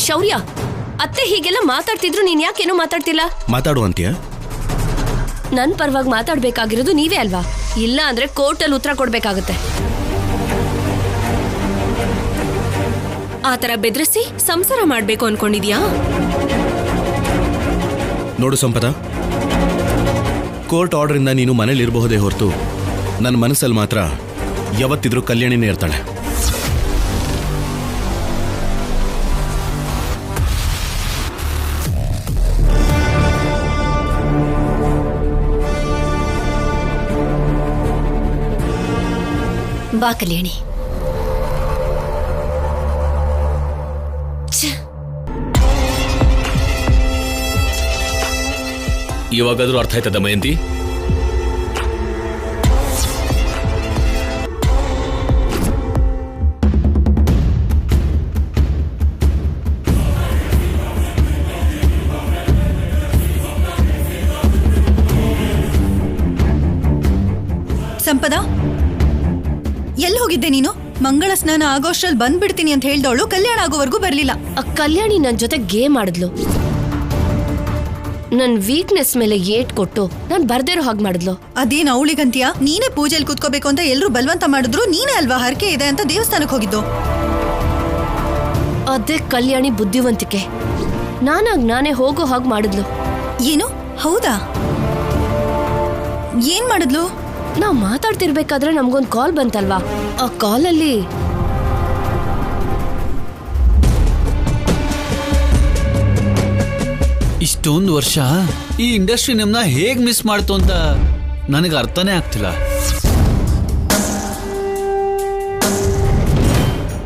ಶೌರ್ಯ, ಅತ್ತೆ ಹೀಗೆಲ್ಲ ಮಾತಾಡ್ತಿದ್ರು ನೀನ್ ಯಾಕೇನೋ ಮಾತಾಡ್ತಿಲ್ಲ? ಮಾತಾಡುವಂತೀಯ? ನನ್ ಪರವಾಗಿ ಮಾತಾಡ್ಬೇಕಾಗಿರೋದು ನೀವೇ ಅಲ್ವಾ? ಇಲ್ಲ ಅಂದ್ರೆ ಕೋರ್ಟಲ್ಲಿ ಉತ್ತರ ಕೊಡ್ಬೇಕಾಗತ್ತೆ. ಆತರ ಬೆದರಿಸಿ ಸಂಸಾರ ಮಾಡ್ಬೇಕು ಅನ್ಕೊಂಡಿದ್ಯಾ? ನೋಡು ಸಂಪದ, ಕೋರ್ಟ್ ಆರ್ಡರ್ ಇಂದ ನೀನು ಮನೇಲಿ ಇರಬಹುದೇ ಹೊರತು ನನ್ನ ಮನಸ್ಸಲ್ಲಿ ಮಾತ್ರ ಯಾವತ್ತಿದ್ರೂ ಕಲ್ಯಾಣಿನೇ ಇರ್ತಾಳೆ. ಬಾ ಕಲ್ಯಾಣಿ. ಇವಾಗಾದ್ರೂ ಅರ್ಥ ಆಯ್ತದ ಮಯಂತಿ? ಸಂಪದ, ಎಲ್ಲಿ ಹೋಗಿದ್ದೆ ನೀನು? ಮಂಗಳ ಸ್ನಾನ ಆಗೋಷ್ಟ್ರಲ್ಲಿ ಬಂದ್ಬಿಡ್ತೀನಿ ಅಂತ ಹೇಳ್ದವಳು ಕಲ್ಯಾಣ ಆಗೋವರೆಗೂ ಬರ್ಲಿಲ್ಲ. ಕಲ್ಯಾಣಿ ನನ್ ಜೊತೆ ಗೇಮ್ ಆಡಿದ್ಲು. ನನ್ ವೀಕ್ನೆಸ್ ಮೇಲೆ ಏಟ್ ಕೊಟ್ಟು ನಾನ್ ಬರ್ದೇ ಇರೋ ಹಾಗೆ ಮಾಡಿದ್ಲು. ಅದೇನು ಅವಳಿಗಂತೀಯ? ನೀನೇ ಪೂಜೆಯಲ್ಲಿ ಕೂತ್ಕೋಬೇಕು ಅಂತ ಎಲ್ರು ಬಲವಂತ ಮಾಡಿದ್ರು, ನೀನೇ ಅಲ್ವಾ ಹರಕೆ ಇದೆ ಅಂತ ದೇವಸ್ಥಾನಕ್ಕೆ ಹೋಗಿದ್ದು? ಅದೇ ಕಲ್ಯಾಣಿ ಬುದ್ಧಿವಂತಿಕೆ. ನಾನೇ ಹೋಗೋ ಹಾಗೆ ಮಾಡಿದ್ಲು. ಏನು? ಹೌದಾ? ಏನ್ ಮಾಡಿದ್ಲು? ನಾವ್ ಮಾತಾಡ್ತಿರ್ಬೇಕಾದ್ರೆ ನಮ್ಗೊಂದ್ ಕಾಲ್ ಬಂತಲ್ವಾ, ಆ ಕಾಲಲ್ಲಿ ಇಷ್ಟೊಂದು ವರ್ಷ ಈ ಇಂಡಸ್ಟ್ರಿ ನಮ್ಮನ್ನ ಹೇಗ್ ಮಿಸ್ ಮಾಡ್ತು ಅಂತ ನನಗೆ ಅರ್ಥನೇ ಆಗ್ತಿಲ್ಲ.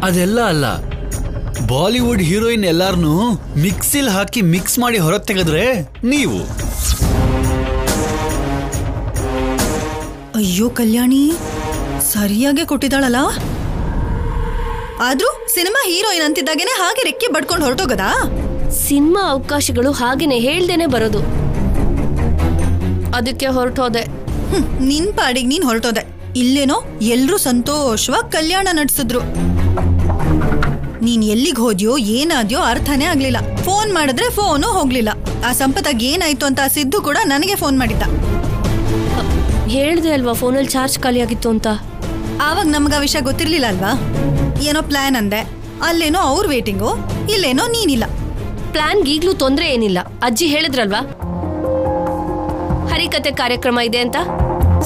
ಅದೆಲ್ಲ ಅಲ್ಲ, ಬಾಲಿವುಡ್ ಹೀರೋಯಿನ್ ಎಲ್ಲಾರನ್ನೂ ಮಿಕ್ಸಿಲ್ ಹಾಕಿ ಮಿಕ್ಸ್ ಮಾಡಿ ಹೊರ ತೆಗೆದ್ರೆ ನೀವು. ಅಯ್ಯೋ ಕಲ್ಯಾಣಿ, ಸರಿಯಾಗೆ ಕೊಟ್ಟಿದ್ದಾಳಲ್ಲ. ಆದ್ರೂ ಸಿನಿಮಾ ಹೀರೋಯಿನ್ ಅಂತಿದ್ದಾಗೇನೆ ಹಾಗೆ ರೆಕ್ಕೆ ಬಡ್ಕೊಂಡು ಹೊರಟೋಗದಾ? ಸಿನಿಮಾ ಅವಕಾಶಗಳು ಹಾಗೇನೆ ಹೇಳ್ದೇನೆ ಬರೋದು. ಅದಕ್ಕೆ ಹೊರಟೋದೆ. ನಿನ್ ಪಾಡಿಗೆ ನೀನ್ ಹೊರಟೋದೆ. ಇಲ್ಲೇನೋ ಎಲ್ರೂ ಸಂತೋಷವಾಗಿ ಕಲ್ಯಾಣ ನಡೆಸಿದ್ರು. ನೀನ್ ಎಲ್ಲಿಗೆ ಹೋದ್ಯೋ ಏನಾದ್ಯೋ ಅರ್ಥನೇ ಆಗ್ಲಿಲ್ಲ. ಫೋನ್ ಮಾಡಿದ್ರೆ ಫೋನು ಹೋಗ್ಲಿಲ್ಲ. ಆ ಸಂಪತ್ತಾಗ ಏನಾಯ್ತು ಅಂತ ಸಿದ್ದು ಕೂಡ ನನಗೆ ಫೋನ್ ಮಾಡಿದ್ದ. ಹೇಳ್ದೆ ಅಲ್ವಾ ಫೋನಲ್ಲಿ ಚಾರ್ಜ್ ಖಾಲಿ ಆಗಿತ್ತು ಅಂತ. ಆವಾಗ ನಮ್ಗ ಆ ವಿಷಯ ಗೊತ್ತಿರ್ಲಿಲ್ಲ ಅಲ್ವಾ? ಏನೋ ಪ್ಲಾನ್ ಅಂದೆ, ಅಲ್ಲೇನೋ ಅವ್ರ ವೇಟಿಂಗು, ಇಲ್ಲೇನೋ ನೀನಿಲ್ಲ. ಪ್ಲಾನ್ಗೆ ಈಗ್ಲೂ ತೊಂದ್ರೆ ಏನಿಲ್ಲ. ಅಜ್ಜಿ ಹೇಳಿದ್ರಲ್ವಾ ಹರಿಕತೆ ಕಾರ್ಯಕ್ರಮ ಇದೆ ಅಂತ.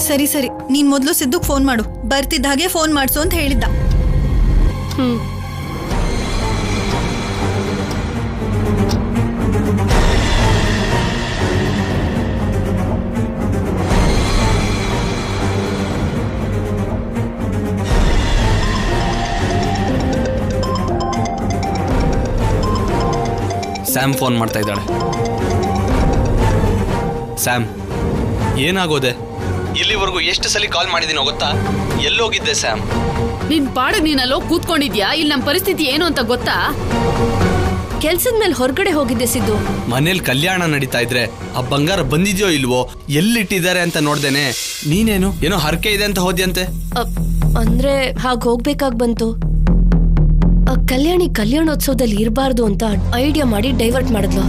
ಸರಿ ಸರಿ, ನೀನ್ ಮೊದ್ಲು ಸಿದ್ದುಗ್ ಫೋನ್ ಮಾಡು. ಬರ್ತಿದ್ದ ಹಾಗೆ ಫೋನ್ ಮಾಡ್ಸು ಅಂತ ಹೇಳಿದ್ದ. ಸ್ಯಾಮ್ ಫೋನ್ ಮಾಡ್ತಾ ಇದ್ದಾಳೆ. ಸ್ಯಾಮ್, ಏನಾಗೋದೆ? ಇಲ್ಲಿವರೆಗೂ ಎಷ್ಟು ಸಲ ಕಾಲ್ ಮಾಡಿದೀನೋ ಗೊತ್ತಾ? ಎಲ್ಲೋಗಿದ್ದೆ ಸ್ಯಾಮ್? ನಿನ್ ಪಾಡಿಗೆ ನೀನಲ್ಲೋ ಕೂತ್ಕೊಂಡಿದ್ಯಾ? ಇಲ್ಲಿ ನಮ್ಮ ಪರಿಸ್ಥಿತಿ ಏನು ಅಂತ ಗೊತ್ತಾ? ಕೆಲ್ಸದ ಮೇಲೆ ಹೊರಗಡೆ ಹೋಗಿದ್ದೆ ಸಿದ್ದು. ಮನೇಲಿ ಕಲ್ಯಾಣ ನಡೀತಾ ಇದ್ರೆ ಆ ಬಂಗಾರ ಬಂದಿದ್ಯೋ ಇಲ್ವೋ, ಎಲ್ಲಿಟ್ಟಿದ್ದಾರೆ ಅಂತ ನೋಡ್ದೇನೆ ನೀನೇನು ಏನೋ ಹರಕೆ ಇದೆ ಅಂತ ಹೋದ್ಯಂತೆ. ಅಂದ್ರೆ ಹಾಗೆ ಹೋಗ್ಬೇಕಾಗ್ ಬಂತು. ಕಲ್ಯಾಣಿ ಕಲ್ಯಾಣೋತ್ಸವದಲ್ಲಿ ಇರಬಾರ್ದು ಅಂತ ಐಡಿಯಾ ಮಾಡಿ ಡೈವರ್ಟ್ ಮಾಡಿದ್ಲು.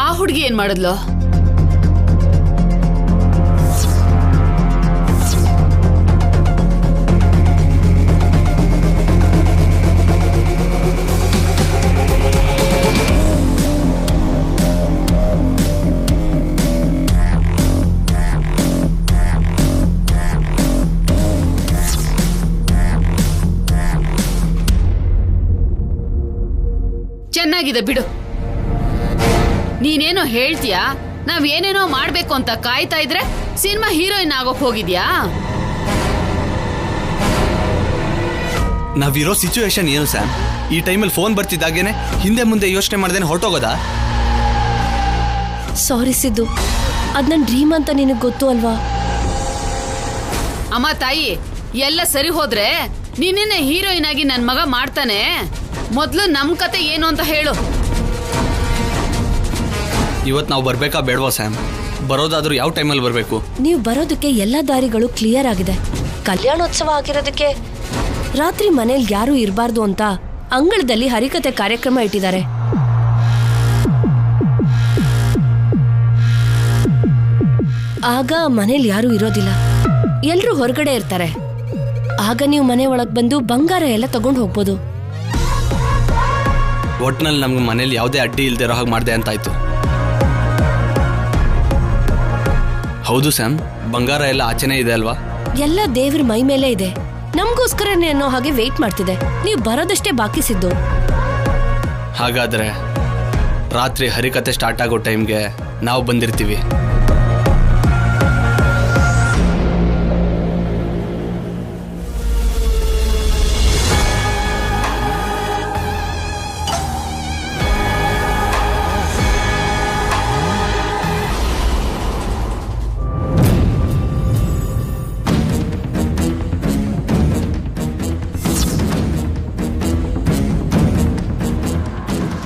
ಆ ಹುಡುಗಿ ಏನ್ ಮಾಡಿದ್ಲು? ಚೆನ್ನಾಗಿದೆ ಬಿಡು. ನೀನೇನೋ ಹೇಳ್ತೀಯಾ, ನಾವೇನೇನೋ ಮಾಡ್ಬೇಕು ಅಂತ ಕಾಯ್ತಾ ಇದ್ರೆ ಸಿನಿಮಾ ಹೀರೋಯಿನ್ ಆಗೋಕ್ ಹೋಗಿದ್ಯಾ? ನಾವಿರೋ ಸಿಚುವೇಶನ್ ಏನು ಸ್ಯಾಮ್? ಈ ಟೈಮಲ್ಲಿ ಫೋನ್ ಬರ್ತಿದ್ದಾಗೇನೆ ಹಿಂದೆ ಮುಂದೆ ಯೋಚನೆ ಮಾಡ್ದೇನೆ ಹೊರಟೋಗೋದಾ? ಸಾರಿ ಸಿದ್ದು, ಅದ್ ನನ್ ಡ್ರೀಮ್ ಅಂತ ನಿನಗೆ ಗೊತ್ತು ಅಲ್ವಾ? ಅಮ್ಮ ತಾಯಿ, ಎಲ್ಲ ಸರಿ ಹೋದ್ರೆ ನೀನೇನೆ ಹೀರೋಯಿನ್ ಆಗಿ ನನ್ ಮಗ ಮಾಡ್ತಾನೆ. ಮೊದ್ಲು ನಮ್ ಕತೆ ಏನು ಅಂತ ಹೇಳು. ಇವತ್ತು ನಾವು ಬರ್ಬೇಕಾ ಬೇಡವಾ ಸ್ಯಾಮ್? ಬರೋದಾದ್ರೂ ಯಾವ ಟೈಮಲ್ಲಿ ಬರಬೇಕು? ನೀವು ಬರೋದಕ್ಕೆ ಎಲ್ಲ ದಾರಿಗಳು ಕ್ಲಿಯರ್ ಆಗಿದೆ. ಕಲ್ಯಾಣೋತ್ಸವ ಆಗಿರೋದಕ್ಕೆ ರಾತ್ರಿ ಮನೇಲಿ ಯಾರು ಇರಬಾರ್ದು ಅಂತ ಅಂಗಳದಲ್ಲಿ ಹರಿಕತೆ ಕಾರ್ಯಕ್ರಮ ಇಟ್ಟಿದ್ದಾರೆ. ಆಗ ಮನೇಲಿ ಯಾರೂ ಇರೋದಿಲ್ಲ, ಎಲ್ರೂ ಹೊರಗಡೆ ಇರ್ತಾರೆ. ಆಗ ನೀವು ಮನೆ ಒಳಗ್ ಬಂದು ಬಂಗಾರ ಎಲ್ಲ ತಗೊಂಡು ಹೋಗ್ಬೋದು. ಒಟ್ನಲ್ಲಿ ನಮ್ಗೆ ಮನೇಲಿ ಯಾವುದೇ ಅಡ್ಡಿ ಇಲ್ದೇ ಇರೋ ಹಾಗೆ ಮಾಡಿದೆ ಅಂತಾಯ್ತು. ಹೌದು ಸ್ಯಾಮ್, ಬಂಗಾರ ಎಲ್ಲ ಆಚೆನೇ ಇದೆ ಅಲ್ವಾ? ಎಲ್ಲ ದೇವ್ರ ಮೈ ಮೇಲೆ ಇದೆ. ನಮ್ಗೋಸ್ಕರನೇ ಅನ್ನೋ ಹಾಗೆ ವೇಟ್ ಮಾಡ್ತಿದೆ. ನೀವು ಬರೋದಷ್ಟೇ ಬಾಕಿ ಸಿದ್ದು. ಹಾಗಾದ್ರೆ ರಾತ್ರಿ ಹರಿಕತೆ ಸ್ಟಾರ್ಟ್ ಆಗೋ ಟೈಮ್ಗೆ ನಾವು ಬಂದಿರ್ತೀವಿ.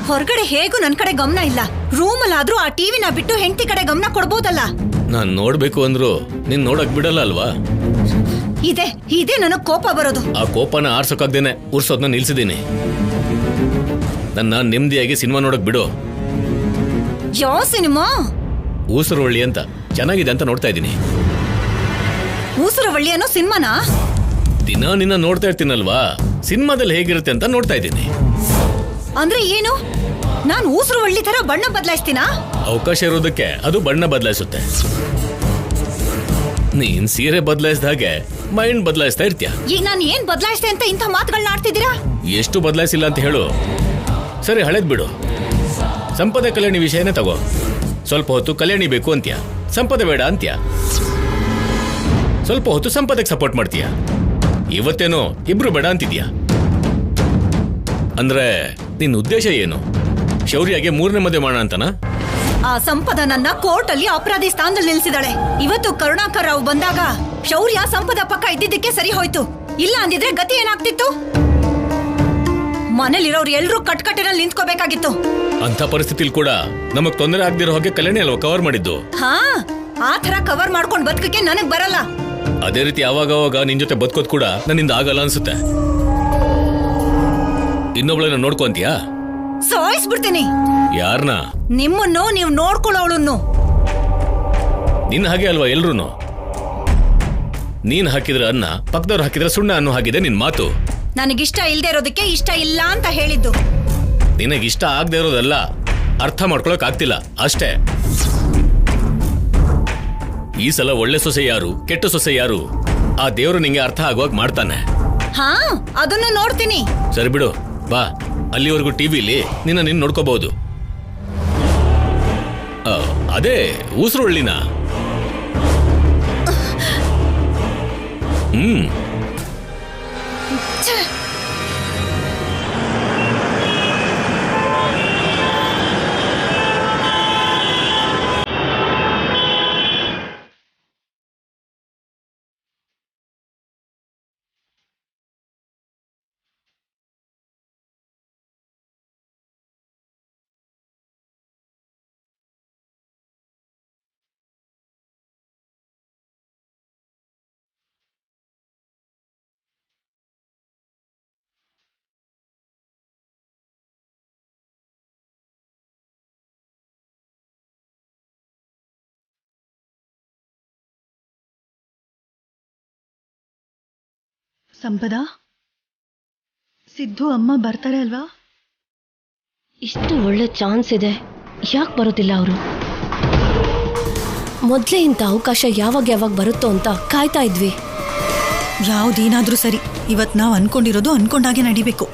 ಹೊರಗಡೆ ಹೇಗೂ ನನ್ ಕಡೆ ಗಮನ ಇಲ್ಲ. ರೂಮಲ್ಲಾದ್ರೂ ಆ ಟಿವಿನ ಬಿಟ್ಟು ಹೆಂಡತಿ ಕಡೆ ಗಮನ ಕೊಡ್ಬೋದಲ್ಲ. ನಾನ್ ನೋಡ್ಬೇಕು ಅಂದ್ರು ನೀನ್ ನೋಡಕ್ ಬಿಡಲ್ಲ ಅಲ್ವಾ? ಇದೇ ನನಗ್ ಕೋಪ ಬರೋದು. ಆ ಕೋಪನ ಆರ್ಸೋಕಾಗ್ದೇನೆ ಉರ್ಸೋದ್ನ ನಿಲ್ಸಿದೀನಿ. ನನ್ನ ನೆಮ್ಮದಿಯಾಗಿ ಸಿನಿಮಾ ನೋಡಕ್ ಬಿಡು. ಯಾವ ಸಿನಿಮಾ? ಊಸರವಳ್ಳಿ ಅಂತ ಚೆನ್ನಾಗಿದೆ ಅಂತ ನೋಡ್ತಾ ಇದ್ದೀನಿ. ಊಸರವಳ್ಳಿ ಅನ್ನೋ ಸಿನಿಮಾನಾ? ದಿನ ನಿನ್ನ ನೋಡ್ತಾ ಇರ್ತೀನಲ್ವಾ, ಸಿನಿಮಾದಲ್ಲಿ ಹೇಗಿರುತ್ತೆ ಅಂತ ನೋಡ್ತಾ ಇದ್ದೀನಿ. ಅಂದ್ರೆ ಏನು? ನಾನು ಊಸರವಳ್ಳಿ ತರ ಬಣ್ಣ ಬದಲಾಯಿಸ್ತೀನಾ? ಅವಕಾಶ ಇರೋದಕ್ಕೆ ಅದು ಬಣ್ಣ ಬದಲಾಯಿಸುತ್ತೆ. ನೀನ್ ಸೀರೆ ಬದಲಾಯಿಸಿದ ಹಾಗೆ ಮೈಂಡ್ ಬದಲಾಯಿಸ್ತಾ ಇರ್ತೀಯ. ಈಗ ನಾನು ಏನ್ ಬದಲಾಯಿಸ್ತೆ ಅಂತ ಇಂಥ ಮಾತುಗಳನ್ನ ಆಡ್ತಿದ್ದೀರಾ? ಎಷ್ಟು ಬದಲಾಯಿಸಿಲ್ಲ ಅಂತ ಹೇಳು. ಸರಿ, ಹಳೇದ್ ಬಿಡು. ಸಂಪದ ಕಲ್ಯಾಣಿ ವಿಷಯನೇ ತಗೋ. ಸ್ವಲ್ಪ ಹೊತ್ತು ಕಲ್ಯಾಣಿ ಬೇಕು ಅಂತ್ಯ, ಸಂಪದ ಬೇಡ ಅಂತ್ಯ. ಸ್ವಲ್ಪ ಹೊತ್ತು ಸಂಪದಕ್ಕೆ ಸಪೋರ್ಟ್ ಮಾಡ್ತೀಯ. ಇವತ್ತೇನೋ ಇಬ್ರು ಬೇಡ ಅಂತಿದ್ಯಾ. ಅಂದ್ರೆ ನಿನ್ನ ಉದ್ದೇಶ ಏನು? ಶೌರ್ಯಗೆ 3ನೇ ಮದುವೆ ಮಾಡೋಣ ಅಂತನಾ? ಆ ಸಂಪದ ನನ್ನ ಕೋರ್ಟ್ ಅಲ್ಲಿ ಅಪರಾಧಿ ಸ್ಥಾನದಲ್ಲಿ ನಿಲ್ಸಿದಾಳೆ. ಇವತ್ತು ಕರುಣಾಕರ್ ರಾವ್ ಬಂದಾಗ ಶೌರ್ಯ ಸಂಪದ ಪಕ್ಕ ಇದ್ದಿದ್ದಕ್ಕೆ ಸರಿ ಹೋಯ್ತು. ಇಲ್ಲ ಅಂದಿದ್ರೆ ಗತಿ ಏನಾಗ್ತಿತ್ತು? ಮನೇಲಿರೋರು ಎಲ್ರೂ ಕಟ್ಕಟ್ಟಿನಲ್ಲಿ ನಿಂತ್ಕೋಬೇಕಾಗಿತ್ತು. ಅಂತ ಪರಿಸ್ಥಿತಿಲಿ ಕೂಡ ನಮಗ್ ತೊಂದರೆ ಆಗದಿರೋ ಹಾಗೆ ಕಲ್ಯಾಣಿ ಅಲ್ವಾ ಕವರ್ ಮಾಡಿದ್ದು. ಹಾ, ಆ ತರ ಕವರ್ ಮಾಡ್ಕೊಂಡ್ ಬದುಕಕ್ಕೆ ನನಗ್ ಬರಲ್ಲ. ಅದೇ ರೀತಿ ಅವಾಗ ನಿನ್ ಜೊತೆ ಬದುಕೋದ್ ಕೂಡ ನನ್ನಿಂದ ಆಗಲ್ಲ ಅನ್ಸುತ್ತೆ. ಇನ್ನೊಬ್ಳನ್ನ ನೋಡ್ಕೊಂತೀಯಾ? ಸಾಯಿಸ್ಬಿಡ್ತೀನಿ. ಯಾರನ್ನ? ನಿಮ್ಮನ್ನು ನೀವು ನೋಡ್ಕೊಳ್ಳೋಳನ್ನು. ನಿನ್ನ ಹಾಗೆ ಅಲ್ವಾ ಎಲ್ರು? ನೀನ್ ಹಾಕಿದ್ರೆ ಅನ್ನ, ಪಕ್ಕದವ್ರು ಹಾಕಿದ್ರೆ ಸುಣ್ಣ ಅನ್ನೋ ಹಾಗಿದೆ ನಿನ್ ಮಾತು. ನನಗಿಷ್ಟ ಇಲ್ದೇ ಇರೋದಕ್ಕೆ ಇಷ್ಟ ಇಲ್ಲ ಅಂತ ಹೇಳಿದ್ದು. ನಿನಗಿಷ್ಟ ಆಗದೆ ಇರೋದಲ್ಲ, ಅರ್ಥ ಮಾಡ್ಕೊಳಕ್ ಆಗ್ತಿಲ್ಲ ಅಷ್ಟೇ. ಈ ಸಲ ಒಳ್ಳೆ ಸೊಸೆ ಯಾರು, ಕೆಟ್ಟ ಸೊಸೆ ಯಾರು, ಆ ದೇವ್ರು ನಿಂಗೆ ಅರ್ಥ ಆಗುವಾಗ ಮಾಡ್ತಾನೆ. ಹಾ, ಅದನ್ನು ನೋಡ್ತೀನಿ. ಸರಿ ಬಿಡು, ಬಾ. ಅಲ್ಲಿವರೆಗೂ ಟಿವಿಲಿ ನಿನ್ನ ನೋಡ್ಕೋಬಹುದು. ಅದೇ ಊಸರವಳ್ಳಿನ. ಸಂಪದ, ಸಿದ್ದು ಅಮ್ಮ ಬರ್ತಾರೆ ಅಲ್ವಾ? ಇಷ್ಟು ಒಳ್ಳೆ ಚಾನ್ಸ್ ಇದೆ, ಯಾಕೆ ಬರೋದಿಲ್ಲ ಅವರು? ಮೊದಲೇ ಇಂಥ ಅವಕಾಶ ಯಾವಾಗ ಬರುತ್ತೋ ಅಂತ ಕಾಯ್ತಾ ಇದ್ವಿ. ಯಾವ್ದೇನಾದ್ರೂ ಸರಿ, ಇವತ್ ನಾವ್ ಅನ್ಕೊಂಡಿರೋದು ಅನ್ಕೊಂಡಾಗೆ ನಡಿಬೇಕು.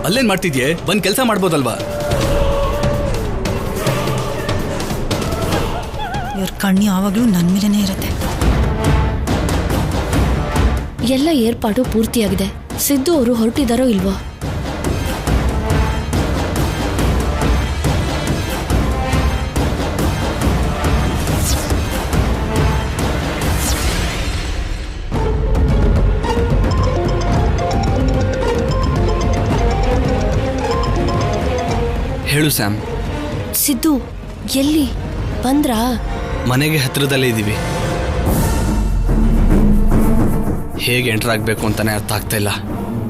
ಅಲ್ಲೇನ್ ಮಾಡ್ತಿದ್ಯೆ? ಬಂದ್ ಕೆಲಸ ಮಾಡ್ಬೋದಲ್ವಾ? ಇವ್ರ ಕಣ್ಣು ಯಾವಾಗ್ಲೂ ನನ್ ಮೇಲೇನೆ ಇರುತ್ತೆ. ಎಲ್ಲ ಏರ್ಪಾಡು ಪೂರ್ತಿಯಾಗಿದೆ. ಸಿದ್ದು ಅವರು ಹೊರಟಿದಾರೋ ಇಲ್ವೋ? ಹೇಳು ಸ್ಯಾಮ್. ಸಿದ್ದು ಎಲ್ಲಿ ಬಂದ್ರಾ? ಮನೆಗೆ ಹತ್ರದಲ್ಲೇ ಇದ್ದೀವಿ. ಹೇಗೆ ಎಂಟರ್ ಆಗ್ಬೇಕು ಅಂತಾನೆ ಅರ್ಥ ಆಗ್ತಾ ಇಲ್ಲ.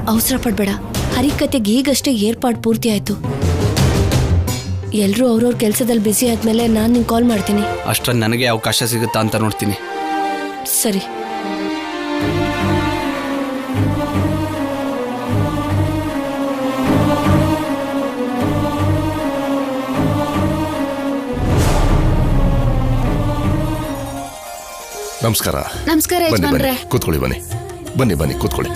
ಅವಸರ ಪಡ್ಬೇಡ. ಹರಿಕತೆಗೆ ಈಗಷ್ಟೇ ಏರ್ಪಾಡು ಪೂರ್ತಿ ಆಯ್ತು. ಎಲ್ರೂ ಅವ್ರವ್ರ ಕೆಲಸದಲ್ಲಿ ಬ್ಯುಸಿ ಆದ್ಮೇಲೆ ನಾನು ನಿಂಗೆ ಕಾಲ್ ಮಾಡ್ತೀನಿ. ಅಷ್ಟರಲ್ಲಿ ನನಗೆ ಅವಕಾಶ ಸಿಗುತ್ತಾ ಅಂತ ನೋಡ್ತೀನಿ. ಸರಿ. ನಮಸ್ಕಾರ. ನಮಸ್ಕಾರ ಬನ್ನಿ ಯಜಮಾನ್ರೆ. ಕೂತ್ಕೊಳ್ಳಿ. ಬನ್ನಿ ಕೂತ್ಕೊಳ್ಳಿ.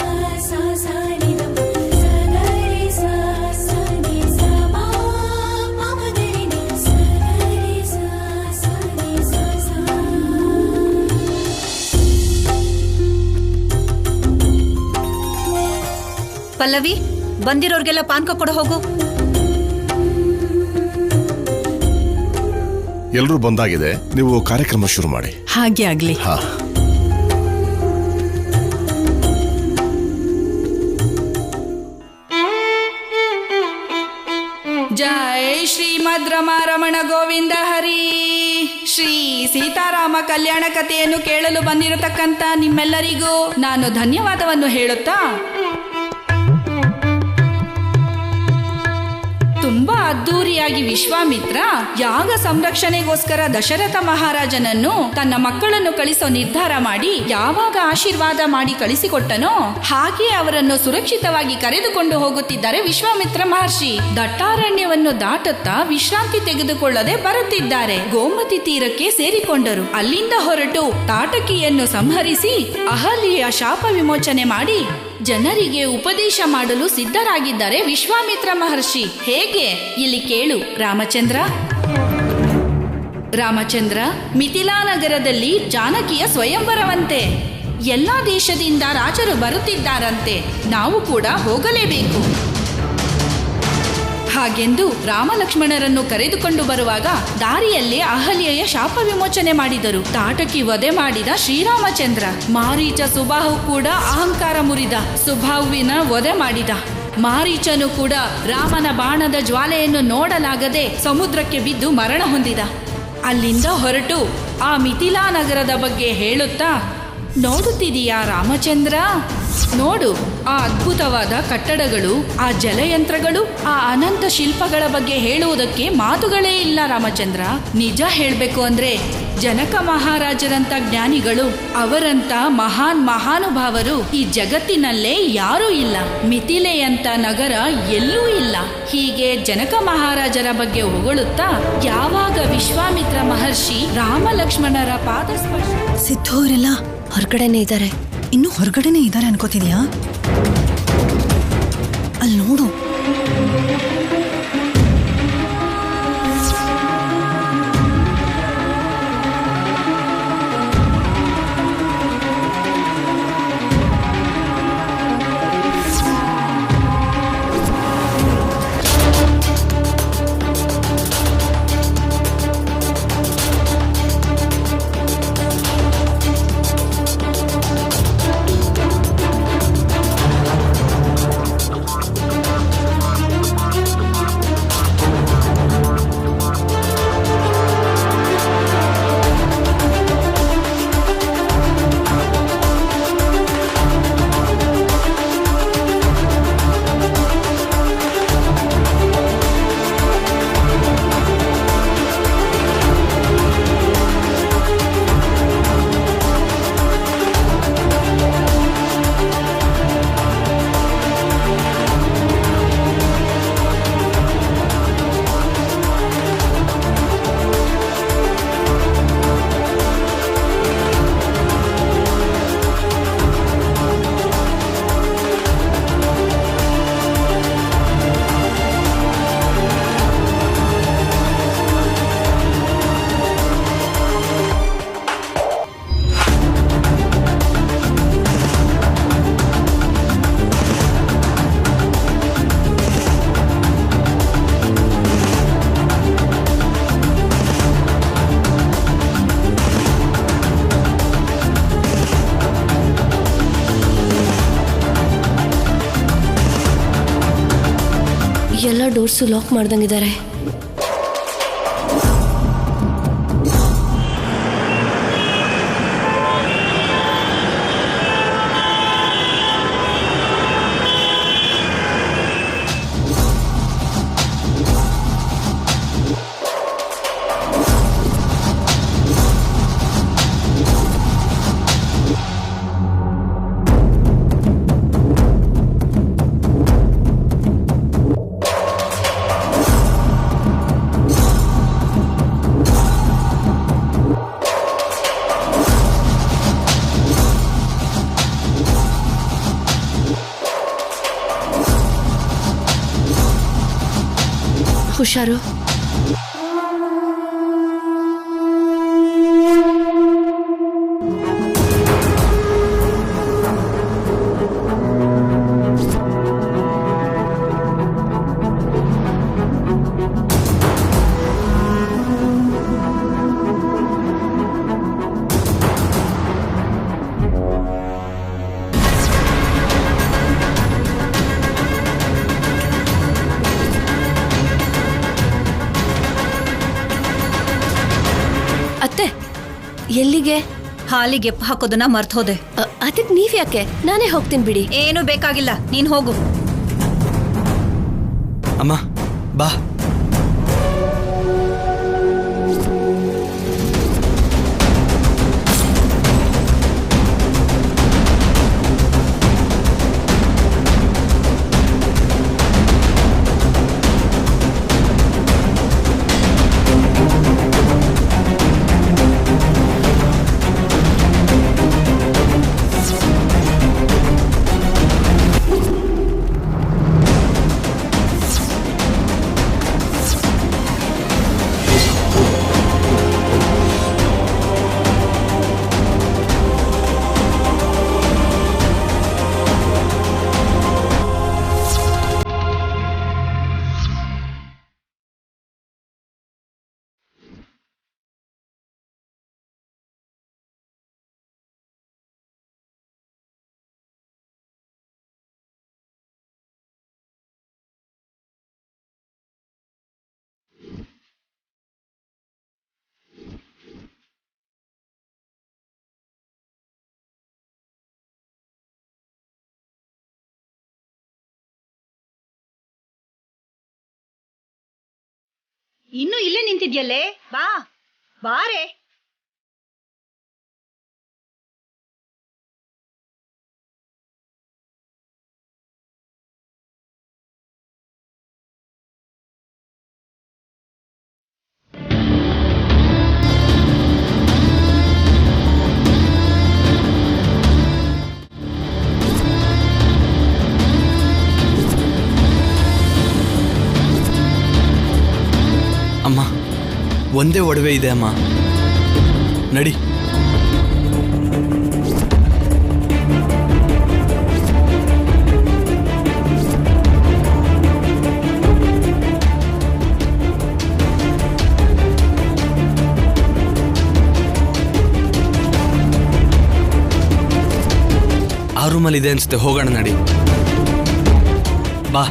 ಪಲ್ಲವಿ, ಬಂದಿರೋರ್ಗೆಲ್ಲ ಪಾನ್ಕ ಕೊಡ ಹೋಗು. ಎಲ್ಲರೂ ಬಂದಾಗಿದೆ, ನೀವು ಕಾರ್ಯಕ್ರಮ ಶುರು ಮಾಡಿ. ಹಾಗೆ ಆಗ್ಲಿ. ಹಾ. ಜೈ ಶ್ರೀಮದ್ ರಮಣ ಗೋವಿಂದ ಹರಿ. ಶ್ರೀ ಸೀತಾರಾಮ ಕಲ್ಯಾಣ ಕಥೆಯನ್ನು ಕೇಳಲು ಬಂದಿರತಕ್ಕಂತ ನಿಮ್ಮೆಲ್ಲರಿಗೂ ನಾನು ಧನ್ಯವಾದವನ್ನು ಹೇಳುತ್ತಾ, ತುಂಬಾ ಅದ್ದೂರಿಯಾಗಿ ವಿಶ್ವಾಮಿತ್ರ ಯಾಗ ಸಂರಕ್ಷಣೆಗೋಸ್ಕರ ದಶರಥ ಮಹಾರಾಜನನ್ನು ತನ್ನ ಮಕ್ಕಳನ್ನು ಕಳಿಸೋ ನಿರ್ಧಾರ ಮಾಡಿ ಯಾವಾಗ ಆಶೀರ್ವಾದ ಮಾಡಿ ಕಳಿಸಿಕೊಟ್ಟನೋ ಹಾಗೆ ಅವರನ್ನು ಸುರಕ್ಷಿತವಾಗಿ ಕರೆದುಕೊಂಡು ಹೋಗುತ್ತಿದ್ದಾರೆ ವಿಶ್ವಾಮಿತ್ರ ಮಹರ್ಷಿ. ದಟ್ಟಾರಣ್ಯವನ್ನು ದಾಟುತ್ತಾ ವಿಶ್ರಾಂತಿ ತೆಗೆದುಕೊಳ್ಳದೆ ಬರುತ್ತಿದ್ದಾರೆ. ಗೋಮತಿ ತೀರಕ್ಕೆ ಸೇರಿಕೊಂಡರು. ಅಲ್ಲಿಂದ ಹೊರಟು ತಾಟಕಿಯನ್ನು ಸಂಹರಿಸಿ ಅಹಲ್ಯೆಯ ಶಾಪ ವಿಮೋಚನೆ ಮಾಡಿ ಜನರಿಗೆ ಉಪದೇಶ ಮಾಡಲು ಸಿದ್ಧರಾಗಿದ್ದಾರೆ ವಿಶ್ವಾಮಿತ್ರ ಮಹರ್ಷಿ. ಹೇಗೆ? ಇಲ್ಲಿ ಕೇಳು ರಾಮಚಂದ್ರ. ಮಿಥಿಲಾ ನಗರದಲ್ಲಿ ಜಾನಕಿಯ ಸ್ವಯಂವರವಂತೆ. ಎಲ್ಲಾ ದೇಶದಿಂದ ರಾಜರು ಬರುತ್ತಿದ್ದಾರಂತೆ. ನಾವು ಕೂಡ ಹೋಗಲೇಬೇಕು. ಹಾಗೆಂದು ರಾಮಲಕ್ಷ್ಮಣರನ್ನು ಕರೆದುಕೊಂಡು ಬರುವಾಗ ದಾರಿಯಲ್ಲಿ ಅಹಲ್ಯೆಯ ಶಾಪ ವಿಮೋಚನೆ ಮಾಡಿದರು. ತಾಟಕಿ ವಧೆ ಮಾಡಿದ ಶ್ರೀರಾಮಚಂದ್ರ. ಮಾರೀಚ ಸುಬಾಹು ಕೂಡ ಅಹಂಕಾರ ಮುರಿದ. ಸುಬಾಹುವಿನ ವಧೆ ಮಾಡಿದ. ಮಾರೀಚನು ಕೂಡ ರಾಮನ ಬಾಣದ ಜ್ವಾಲೆಯನ್ನು ನೋಡಲಾಗದೆ ಸಮುದ್ರಕ್ಕೆ ಬಿದ್ದು ಮರಣ ಹೊಂದಿದ. ಅಲ್ಲಿಂದ ಹೊರಟು ಆ ಮಿಥಿಲಾ ನಗರದ ಬಗ್ಗೆ ಹೇಳುತ್ತಾ, ನೋಡುತ್ತಿದೀಯಾ ರಾಮಚಂದ್ರ? ನೋಡು, ಆ ಅದ್ಭುತವಾದ ಕಟ್ಟಡಗಳು, ಆ ಜಲಯಂತ್ರಗಳು, ಆ ಅನಂತ ಶಿಲ್ಪಗಳ ಬಗ್ಗೆ ಹೇಳುವುದಕ್ಕೆ ಮಾತುಗಳೇ ಇಲ್ಲ ರಾಮಚಂದ್ರ. ನಿಜ ಹೇಳಬೇಕು ಅಂದ್ರೆ ಜನಕ ಮಹಾರಾಜರಂತ ಜ್ಞಾನಿಗಳು, ಅವರಂತ ಮಹಾನುಭಾವರು ಈ ಜಗತ್ತಿನಲ್ಲೇ ಯಾರೂ ಇಲ್ಲ. ಮಿಥಿಲೆಯಂತ ನಗರ ಎಲ್ಲೂ ಇಲ್ಲ. ಹೀಗೆ ಜನಕ ಮಹಾರಾಜರ ಬಗ್ಗೆ ಹೊಗಳುತ್ತಾ ಯಾವಾಗ ವಿಶ್ವಾಮಿತ್ರ ಮಹರ್ಷಿ ರಾಮ ಲಕ್ಷ್ಮಣರ ಪಾದ ಸ್ಪರ್ಶ. ಸಿದ್ದು ಅವರೆಲ್ಲ ಹೊರಗಡೆನೆ ಇದ್ದಾರೆ. ಇನ್ನು ಹೊರಗಡೆನೆ ಇದ್ದಾರೆ ಅನ್ಕೋತಿದ್ಯಾ? ಅಲ್ಲಿ ನೋಡು. ಎಲ್ಲ ಡೋರ್ಸು ಲಾಕ್ ಮಾಡ್ದಂಗಿದ್ದಾರೆ. ಹುಷಾರು. ಅತ್ತೆ, ಎಲ್ಲಿಗೆ? ಹಾಲಿಗೆ ಎಪ್ಪ ಹಾಕೋದನ್ನ ಮರ್ತ್ ಹೋದೆ. ಅದಕ್ಕೆ ನೀವ್ ಯಾಕೆ? ನಾನೇ ಹೋಗ್ತೀನಿ ಬಿಡಿ. ಏನು ಬೇಕಾಗಿಲ್ಲ, ನೀನ್ ಹೋಗು. ಅಮ್ಮ ಬಾ. ಇನ್ನು ಇಲ್ಲೇ ನಿಂತಿದ್ಯಲ್ಲೇ, ಬಾ ಬಾರೆ. ಅಮ್ಮ, ಒಂದೇ ಒಡವೆ ಇದೆ ಅಮ್ಮ, ನಡಿ. ಆ ರೂಮಲ್ಲಿ ಇದೆ ಅನ್ಸುತ್ತೆ, ಹೋಗೋಣ ನಡಿ. ಬಾ.